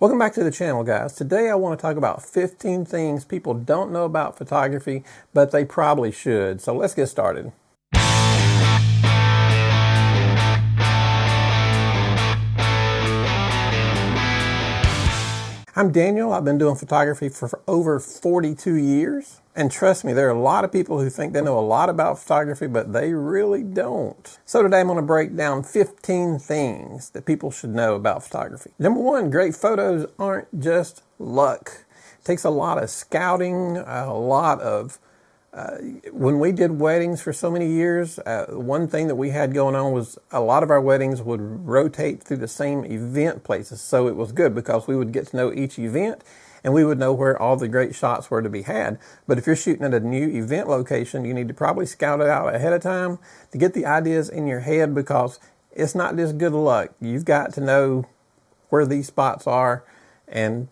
Welcome back to the channel, guys. Today I want to talk about 15 things people don't know about photography, but they probably should. So let's get started. I'm Daniel. I've been doing photography for over 42 years. And trust me, there are a lot of people who think they know a lot about photography, but they really don't. So today I'm going to break down 15 things that people should know about photography. Number one, great photos aren't just luck. It takes a lot of scouting, a lot of when we did weddings for so many years, one thing that we had going on was a lot of our weddings would rotate through the same event places. So it was good because we would get to know each event and we would know where all the great shots were to be had. But if you're shooting at a new event location, you need to probably scout it out ahead of time to get the ideas in your head, because it's not just good luck. You've got to know where these spots are and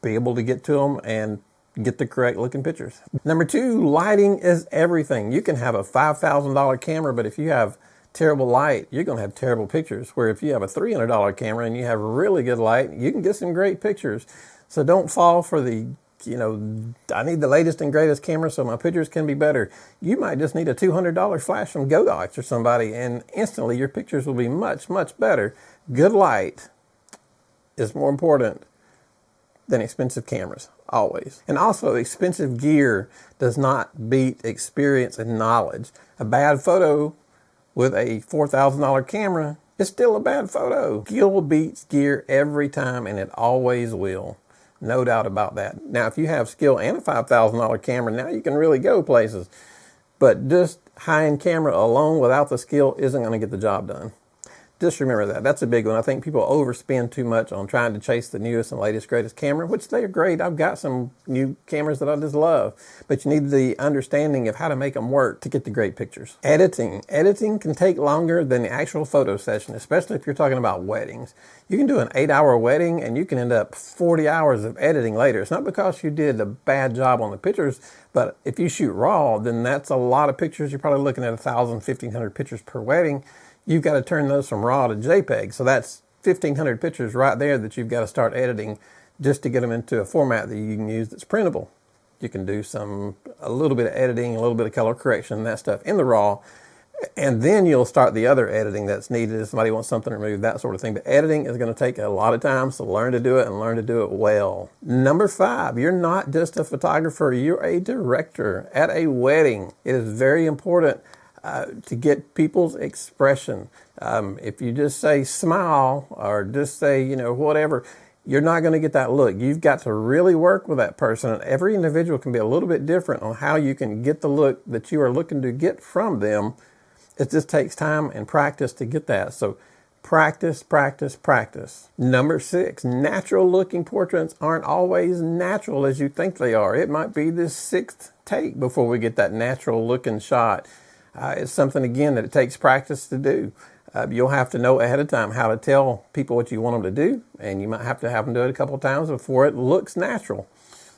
be able to get to them and get the correct looking pictures. Number two, lighting is everything. You can have a $5,000 camera, but if you have terrible light, you're going to have terrible pictures. Where if you have a $300 camera and you have really good light, you can get some great pictures. So don't fall for the, I need the latest and greatest camera so my pictures can be better. You might just need a $200 flash from Godox or somebody, and instantly your pictures will be much, much better. Good light is more important than expensive cameras, always. And also, expensive gear does not beat experience and knowledge. A bad photo with a $4,000 camera is still a bad photo. Skill beats gear every time, and it always will. No doubt about that. Now, if you have skill and a $5,000 camera, now you can really go places. But just high-end camera alone without the skill isn't going to get the job done. Just remember that. That's a big one. I think people overspend too much on trying to chase the newest and latest, greatest camera, which they are great. I've got some new cameras that I just love. But you need the understanding of how to make them work to get the great pictures. Editing. Editing can take longer than the actual photo session, especially if you're talking about weddings. You can do an 8-hour wedding and you can end up 40 hours of editing later. It's not because you did a bad job on the pictures, but if you shoot raw, then that's a lot of pictures. You're probably looking at 1,000, 1,500 pictures per wedding. You've got to turn those from RAW to JPEG. So that's 1,500 pictures right there that you've got to start editing just to get them into a format that you can use that's printable. You can do a little bit of editing, a little bit of color correction, that stuff in the RAW. And then you'll start the other editing that's needed if somebody wants something removed, that sort of thing. But editing is going to take a lot of time, so learn to do it and learn to do it well. Number 5, you're not just a photographer, you're a director at a wedding. It is very important to get people's expression. If you just say smile or just say, whatever, you're not going to get that look. You've got to really work with that person. And every individual can be a little bit different on how you can get the look that you are looking to get from them. It just takes time and practice to get that. So practice, practice, practice. Number 6, natural looking portraits aren't always natural as you think they are. It might be the 6th take before we get that natural looking shot. It's something, again, that it takes practice to do. You'll have to know ahead of time how to tell people what you want them to do, and you might have to have them do it a couple of times before it looks natural.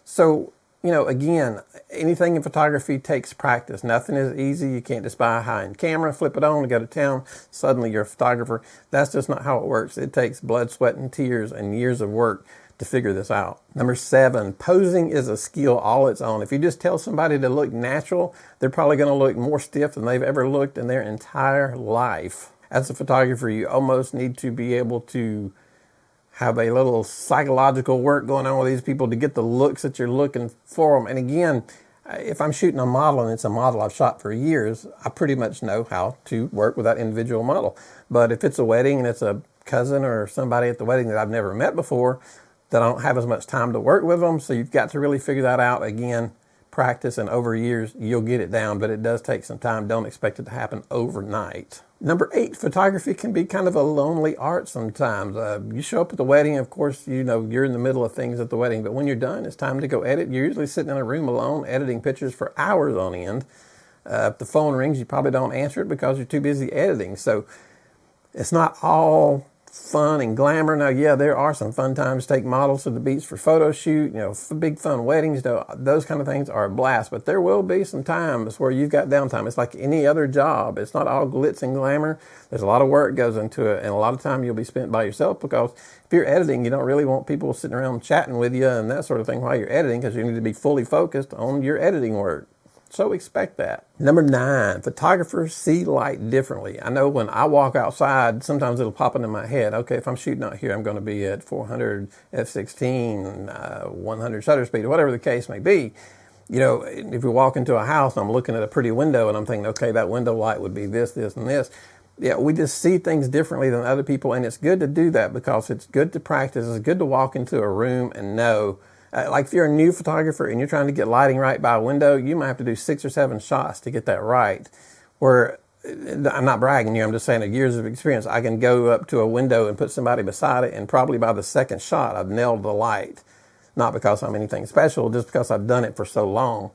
So, again, anything in photography takes practice. Nothing is easy. You can't just buy a high-end camera, flip it on, and go to town. Suddenly you're a photographer. That's just not how it works. It takes blood, sweat, and tears and years of work to figure this out. Number 7, posing is a skill all its own. If you just tell somebody to look natural, they're probably going to look more stiff than they've ever looked in their entire life. As a photographer, you almost need to be able to have a little psychological work going on with these people to get the looks that you're looking for them. And again, if I'm shooting a model and it's a model I've shot for years, I pretty much know how to work with that individual model. But if it's a wedding and it's a cousin or somebody at the wedding that I've never met before, that I don't have as much time to work with them. So you've got to really figure that out. Again, practice, and over years, you'll get it down, but it does take some time. Don't expect it to happen overnight. Number 8, photography can be kind of a lonely art sometimes. You show up at the wedding, of course, you're in the middle of things at the wedding, but when you're done, it's time to go edit. You're usually sitting in a room alone, editing pictures for hours on end. If the phone rings, you probably don't answer it because you're too busy editing. So it's not all fun and glamour. Now, yeah, there are some fun times to take models to the beach for photo shoot, big fun weddings, those kind of things are a blast. But there will be some times where you've got downtime. It's like any other job. It's not all glitz and glamour. There's a lot of work goes into it, and a lot of time you'll be spent by yourself, because if you're editing, you don't really want people sitting around chatting with you and that sort of thing while you're editing, because you need to be fully focused on your editing work. So expect that. Number 9, photographers see light differently. I know when I walk outside, sometimes it'll pop into my head, okay, if I'm shooting out here, I'm going to be at 400 f16, 100 shutter speed, or whatever the case may be. If you walk into a house and I'm looking at a pretty window and I'm thinking, okay, that window light would be this, this, and this. Yeah, we just see things differently than other people, and it's good to do that, because it's good to practice. It's good to walk into a room and know. Like if you're a new photographer and you're trying to get lighting right by a window, you might have to do 6 or 7 shots to get that right. Where, I'm not bragging here, I'm just saying, of years of experience, I can go up to a window and put somebody beside it, and probably by the 2nd shot, I've nailed the light. Not because I'm anything special, just because I've done it for so long.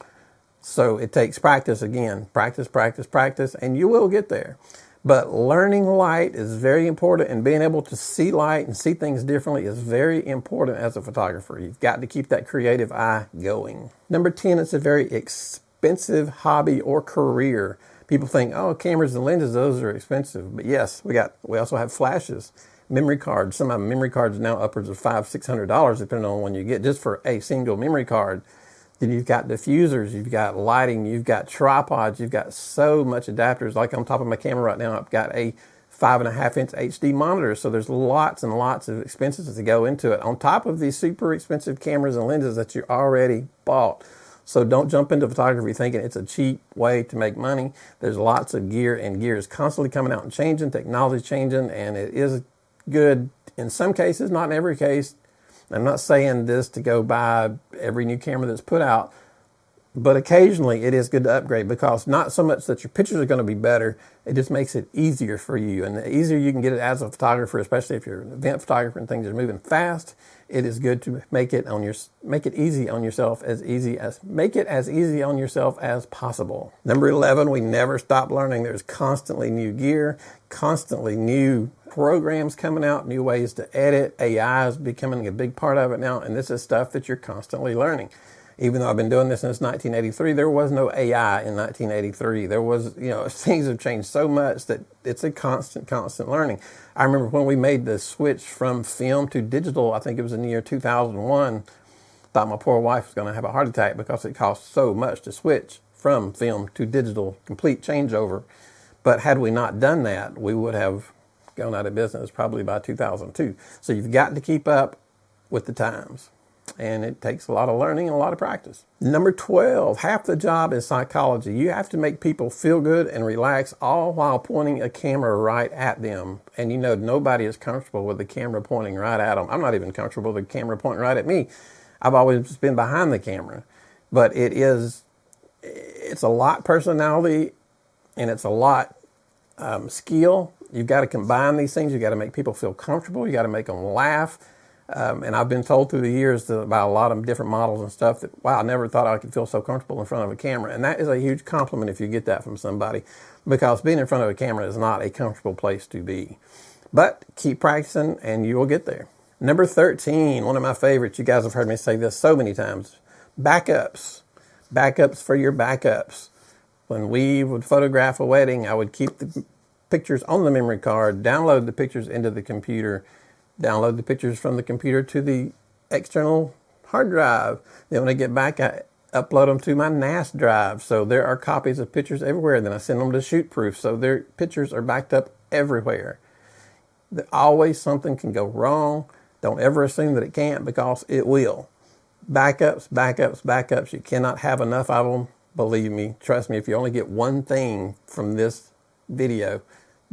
So it takes practice again. Practice, practice, practice, and you will get there. But learning light is very important, and being able to see light and see things differently is very important as a photographer. You've got to keep that creative eye going. Number 10, it's a very expensive hobby or career. People think, oh, cameras and lenses, those are expensive. But yes, we also have flashes, memory cards. Some of memory cards are now upwards of $500-$600, depending on when you get, just for a single memory card. Then you've got diffusers, you've got lighting, you've got tripods, you've got so much adapters. Like on top of my camera right now, I've got a 5.5-inch HD monitor. So there's lots and lots of expenses to go into it, on top of these super expensive cameras and lenses that you already bought. So don't jump into photography thinking it's a cheap way to make money. There's lots of gear, and gear is constantly coming out and changing, technology changing, and it is good in some cases, not in every case. I'm not saying this to go buy every new camera that's put out, but occasionally it is good to upgrade, because not so much that your pictures are going to be better, it just makes it easier for you. And the easier you can get it as a photographer, especially if you're an event photographer and things are moving fast, it is good to make it easy on yourself, make it as easy on yourself as possible. Number 11, we never stop learning. There's constantly new gear, constantly new programs coming out, new ways to edit. AI is becoming a big part of it now, and this is stuff that you're constantly learning. Even though I've been doing this since 1983, there was no AI in 1983. There was, things have changed so much that it's a constant learning. I remember when we made the switch from film to digital, I think it was in the year 2001, thought my poor wife was going to have a heart attack, because it cost so much to switch from film to digital, complete changeover. But had we not done that, we would have gone out of business probably by 2002. So you've got to keep up with the times, and it takes a lot of learning and a lot of practice. Number 12, half the job is psychology. You have to make people feel good and relax, all while pointing a camera right at them. And nobody is comfortable with the camera pointing right at them. I'm not even comfortable with the camera pointing right at me. I've always been behind the camera. But it's a lot personality, and it's a lot skill. You've got to combine these things. You've got to make people feel comfortable. You got to make them laugh. And I've been told through the years by a lot of different models and stuff that, wow, I never thought I could feel so comfortable in front of a camera. And that is a huge compliment if you get that from somebody, because being in front of a camera is not a comfortable place to be. But keep practicing and you will get there. Number 13, one of my favorites. You guys have heard me say this so many times. Backups. Backups for your backups. When we would photograph a wedding, I would keep the pictures on the memory card, download the pictures into the computer, download the pictures from the computer to the external hard drive. Then when I get back, I upload them to my NAS drive. So there are copies of pictures everywhere. Then I send them to ShootProof. So their pictures are backed up everywhere. Always something can go wrong. Don't ever assume that it can't, because it will. Backups, backups, backups. You cannot have enough of them. Believe me, trust me, if you only get one thing from this video,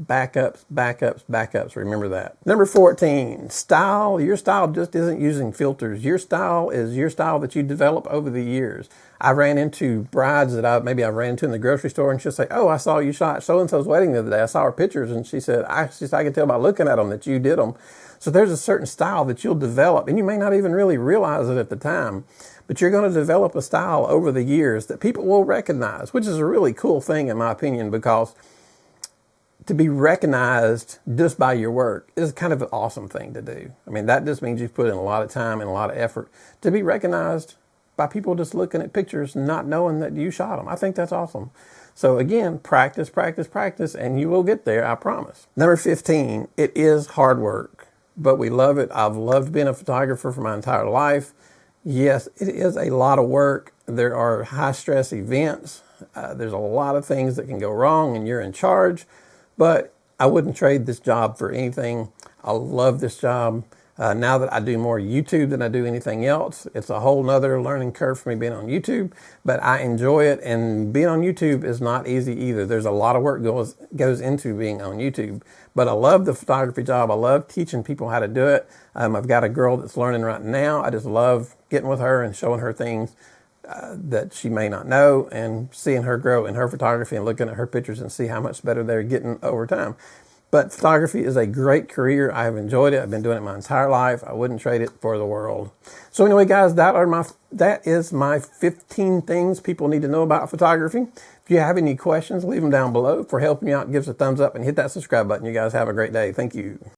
backups, backups, backups. Remember that. Number 14, style. Your style just isn't using filters. Your style is your style that you develop over the years. I ran into brides that I ran into in the grocery store, and she'll say, oh, I saw you shot so-and-so's wedding the other day. I saw her pictures, and she said, I can tell by looking at them that you did them. So there's a certain style that you'll develop, and you may not even really realize it at the time, but you're going to develop a style over the years that people will recognize, which is a really cool thing in my opinion, because to be recognized just by your work is kind of an awesome thing to do. I mean, that just means you've put in a lot of time and a lot of effort to be recognized by people just looking at pictures and not knowing that you shot them. I think that's awesome. So again, practice, practice, practice, and you will get there, I promise. Number 15, it is hard work, but we love it. I've loved being a photographer for my entire life. Yes, it is a lot of work. There are high stress events. There's a lot of things that can go wrong and you're in charge, but I wouldn't trade this job for anything. I love this job. Now that I do more YouTube than I do anything else, it's a whole nother learning curve for me being on YouTube, but I enjoy it, and being on YouTube is not easy either. There's a lot of work goes into being on YouTube, but I love the photography job. I love teaching people how to do it. I've got a girl that's learning right now. I just love getting with her and showing her things that she may not know, and seeing her grow in her photography and looking at her pictures and see how much better they're getting over time. But photography is a great career. I have enjoyed it. I've been doing it my entire life. I wouldn't trade it for the world. So anyway, guys, that is my 15 things people need to know about photography. If you have any questions, leave them down below. For helping you out, give us a thumbs up and hit that subscribe button. You guys have a great day. Thank you.